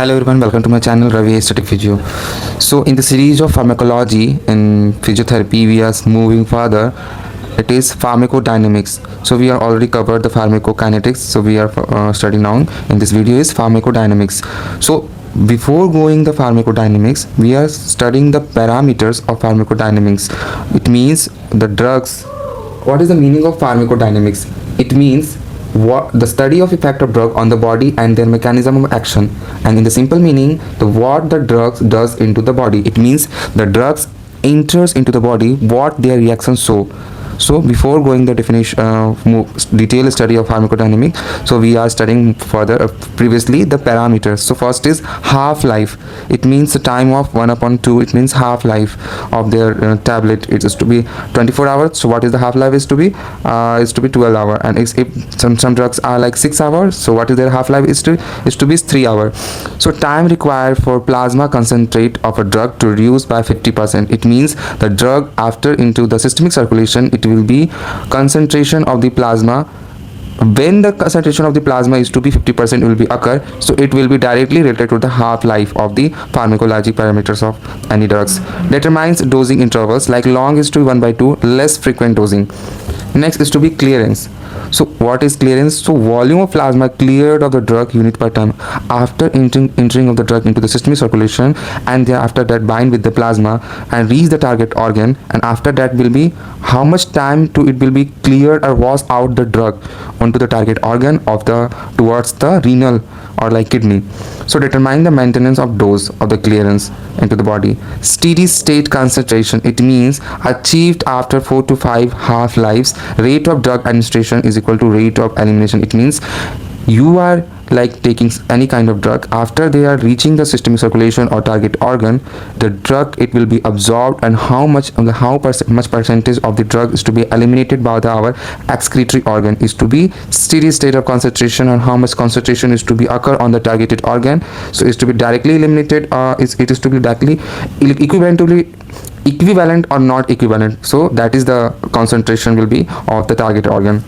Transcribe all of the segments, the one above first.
Hello everyone, welcome to my channel Ravi Aesthetic Physio. So in the series of pharmacology in physiotherapy, we are moving further. It is pharmacodynamics. So we are already covered the pharmacokinetics. So we are studying now in this video is pharmacodynamics. So before going the pharmacodynamics, we are studying the parameters of pharmacodynamics. It means the drugs. What is the meaning of pharmacodynamics? It means what the study of effect of drug on the body and their mechanism of action, and in the simple meaning the what the drugs does into the body. It means the drugs enters into the body, what their reactions show. So before going the definition detailed study of pharmacodynamics, so we are studying further previously the parameters. So first is half-life. It means the time of 1 upon 2. It means half-life of their tablet. It is to be 24 hours. So what is the half-life is to be 12 hours. And if some drugs are like 6 hours, so what is their half-life is to be 3 hours. So time required for plasma concentrate of a drug to reduce by 50%. It means the drug after into the systemic circulation, it will be concentration of the plasma. When the concentration of the plasma is to be 50% will be occur, so it will be directly related to the half-life of the pharmacology parameters of any drugs. Determines dosing intervals, like long is to be 1/2, less frequent dosing. Next is to be clearance. So what is clearance? So volume of plasma cleared of the drug unit per time after entering of the drug into the systemic circulation, and thereafter that bind with the plasma and reach the target organ, and after that will be how much time to it will be cleared or wash out the drug onto the target organ of the towards the renal or like kidney. So determine the maintenance of dose of the clearance into the body. Steady state concentration, it means achieved after 4 to 5 half-lives. Rate of drug administration is equal to rate of elimination. It means you are like taking any kind of drug, after they are reaching the systemic circulation or target organ, the drug it will be absorbed, and how much percentage of the drug is to be eliminated by our excretory organ is to be steady state of concentration, and how much concentration is to be occur on the targeted organ, so is to be directly eliminated, it is to be directly equivalent or not equivalent. So that is the concentration will be of the target organ.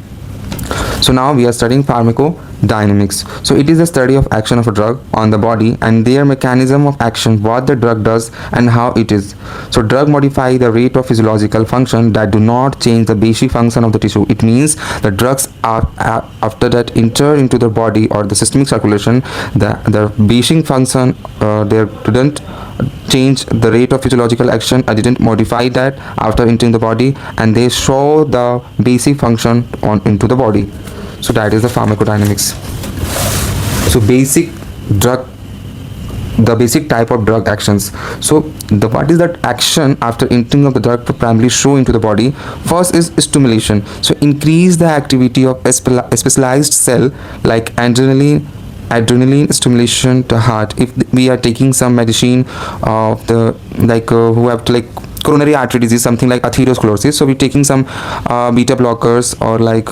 So now we are studying pharmacodynamics. So it is the study of action of a drug on the body and their mechanism of action, what the drug does and how it is. So drug modify the rate of physiological function that do not change the basic function of the tissue. It means the drugs are after that enter into the body or the systemic circulation, the basic function they didn't change the rate of physiological action. I didn't modify that after entering the body, and they show the basic function on into the body. So that is the pharmacodynamics. So basic drug, the basic type of drug actions. So the what is that action after entering of the drug to primarily show into the body? First is stimulation. So increase the activity of a specialized cell like adrenaline stimulation to heart. If we are taking some medicine of the like who have to like coronary artery disease, something like atherosclerosis, so we're taking some beta blockers or like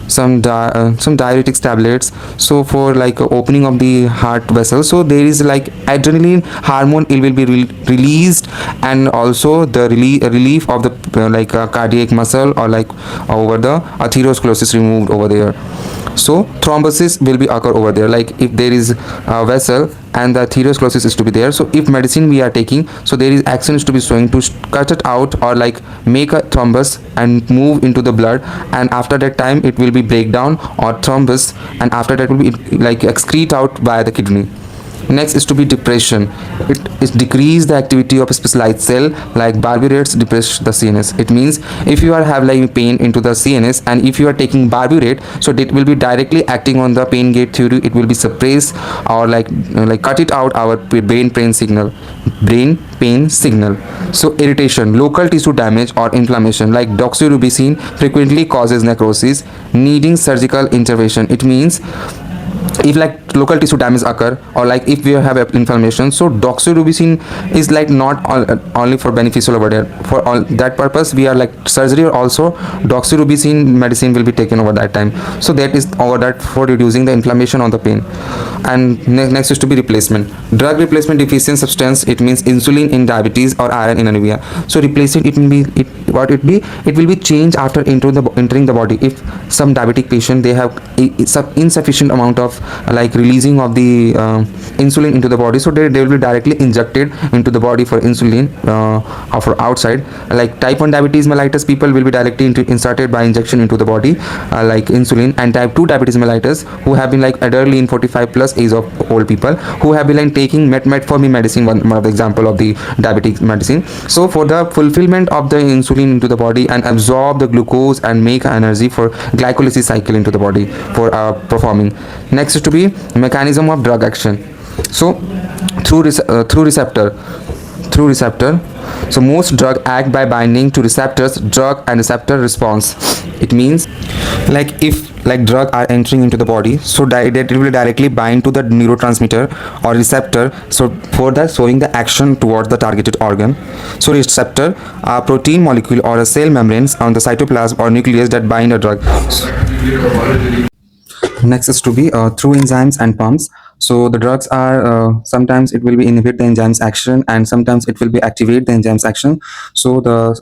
some diuretics tablets, so for like opening of the heart vessel, so there is like adrenaline hormone, it will be released, and also the relief of the cardiac muscle or like over the atherosclerosis removed over there. So thrombosis will be occur over there, like if there is a vessel and the atherosclerosis is to be there, so if medicine we are taking, so there is action is to be showing to cut it out or like make a thrombus and move into the blood, and after that time it will be breakdown or thrombus, and after that will be like excrete out by the kidney. Next is to be depression. It is decrease the activity of a specialized cell like barbiturates depress the CNS. It means if you are have like pain into the CNS, and if you are taking barbiturate, so it will be directly acting on the pain gate theory, it will be suppress or like cut it out our brain pain signal. So irritation, local tissue damage or inflammation like doxorubicin frequently causes necrosis needing surgical intervention. It means if like local tissue damage occur or like if we have inflammation, so doxorubicin is like not only for beneficial over there, for all that purpose we are like surgery, or also doxorubicin medicine will be taken over that time, so that is over that for reducing the inflammation on the pain. And next is to be replacement, drug replacement deficient substance. It means insulin in diabetes or iron in anemia. So replacing it will be it will be changed after entering the body. If some diabetic patient they have insufficient amount of like releasing of the insulin into the body, so they will be directly injected into the body for insulin or for outside. Like type 1 diabetes mellitus people will be directly inserted by injection into the body, like insulin. And type 2 diabetes mellitus who have been like elderly in 45 plus age of old people who have been like taking metformin medicine, one of the example of the diabetic medicine. So for the fulfillment of the insulin into the body and absorb the glucose and make energy for glycolysis cycle into the body for performing. Next is to be mechanism of drug action. So through receptor. So most drug act by binding to receptors. Drug and receptor response. It means like if like drug are entering into the body, so it will directly bind to the neurotransmitter or receptor, so for that showing the action towards the targeted organ. So receptor are protein molecule or a cell membranes on the cytoplasm or nucleus that bind a drug. Next is to be through enzymes and pumps. So the drugs are sometimes it will be inhibit the enzymes action and sometimes it will be activate the enzymes action. So the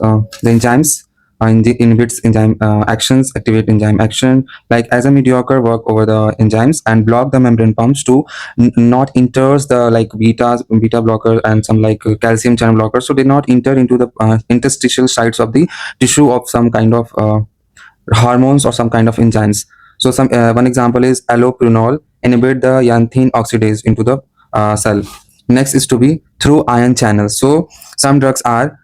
enzymes inhibits enzyme actions, activate enzyme action, like as a mediocre work over the enzymes and block the membrane pumps to not enters the like beta blocker and some like calcium channel blocker, so they not enter into the interstitial sites of the tissue of some kind of hormones or some kind of enzymes. So some one example is allopurinol inhibit the xanthine oxidase into the cell. Next is to be through ion channels. So some drugs are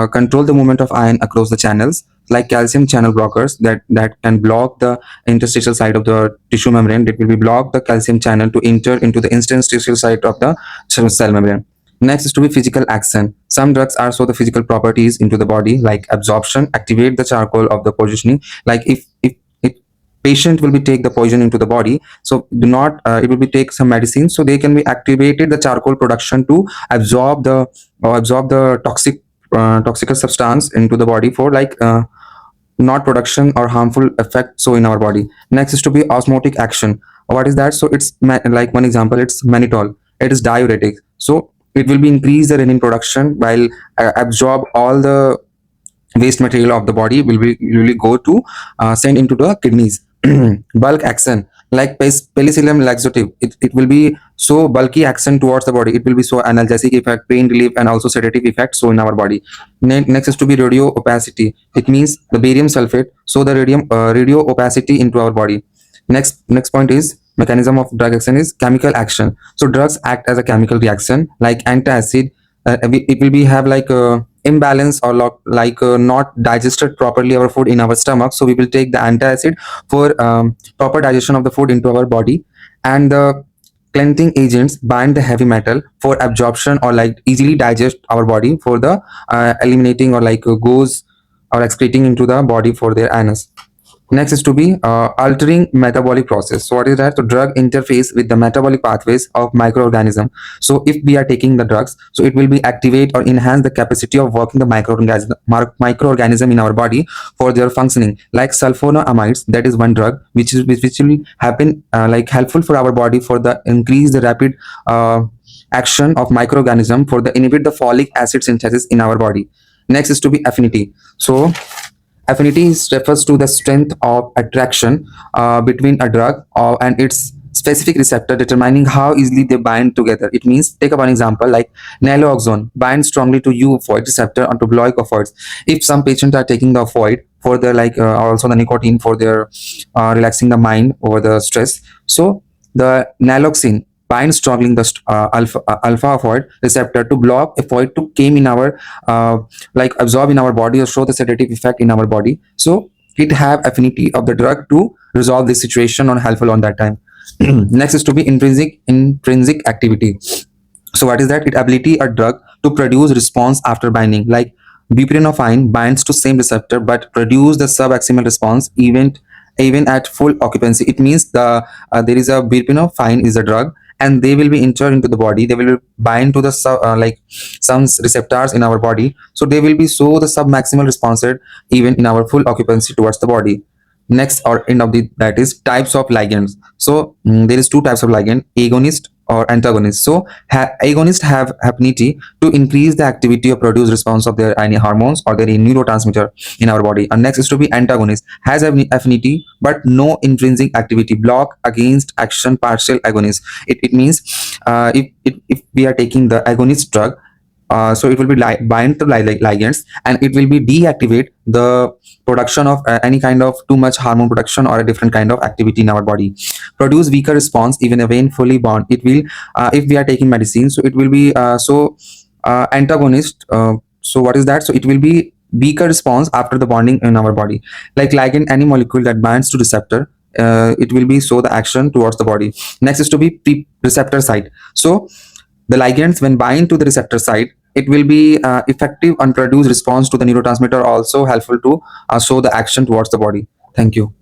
control the movement of ion across the channels, like calcium channel blockers that can block the interstitial side of the tissue membrane. It will be block the calcium channel to enter into the interstitial side of the cell membrane. Next is to be physical action. Some drugs are so the physical properties into the body, like absorption, activate the charcoal of the positioning. Like if patient will be take the poison into the body, so do not it will be take some medicine, so they can be activated the charcoal production to absorb the toxic substance into the body for like not production or harmful effect so in our body. Next is to be osmotic action. What is that? So it's like one example, it's mannitol. It is diuretic, so it will be increase the renin production while absorb all the waste material of the body will be really go to send into the kidneys. Bulk action, like penicillium laxative, it will be so bulky action towards the body, it will be so analgesic effect, pain relief and also sedative effect so in our body. Next is to be radio opacity. It means the barium sulfate, so the radio opacity into our body. Next point is mechanism of drug action is chemical action. So drugs act as a chemical reaction, like antacid. It will be have like a imbalance or not digested properly our food in our stomach, so we will take the antacid for proper digestion of the food into our body. And the cleansing agents bind the heavy metal for absorption or like easily digest our body for the eliminating or like goes or excreting into the body for their anus. Next is to be altering metabolic process. So what is that? So drug interface with the metabolic pathways of microorganism. So if we are taking the drugs, so it will be activate or enhance the capacity of working the microorganism in our body for their functioning. Like sulfonamides, that is one drug which will happen like helpful for our body for the increase the rapid action of microorganism for the inhibit the folic acid synthesis in our body. Next is to be affinity. So affinity refers to the strength of attraction between a drug and its specific receptor, determining how easily they bind together. It means, take up an example like naloxone binds strongly to U-opioid receptor onto block opioids. If some patients are taking the opioid for the like also the nicotine for their relaxing the mind over the stress, so the naloxone binds strongly the alpha opioid receptor to block opioid to came in our like absorb in our body or show the sedative effect in our body. So it have affinity of the drug to resolve this situation or helpful on that time. Next is to be intrinsic activity. So what is that? It ability a drug to produce response after binding, like buprenorphine binds to same receptor but produce the subaximal response even at full occupancy. It means there is a buprenorphine is a drug and they will be entered into the body, they will bind to the like some receptors in our body, so they will be so the submaximal response even in our full occupancy towards the body. next or end of the that is types of ligands. So there is two types of ligand, agonist or antagonist. So agonists have affinity to increase the activity or produce response of their any hormones or their neurotransmitter in our body. And next is to be antagonist, has affinity but no intrinsic activity, block against action partial agonist. It means if we are taking the agonist drug, so it will be bind to ligands, and it will be deactivate the production of any kind of too much hormone production or a different kind of activity in our body, produce weaker response even when fully bound. It will if we are taking medicine, so it will be antagonist. So what is that? So it will be weaker response after the bonding in our body. Like ligand, any molecule that binds to receptor, it will be so the action towards the body. Next is to be receptor side. So the ligands, when bind to the receptor side, it will be effective and produce response to the neurotransmitter, also helpful to show the action towards the body. Thank you.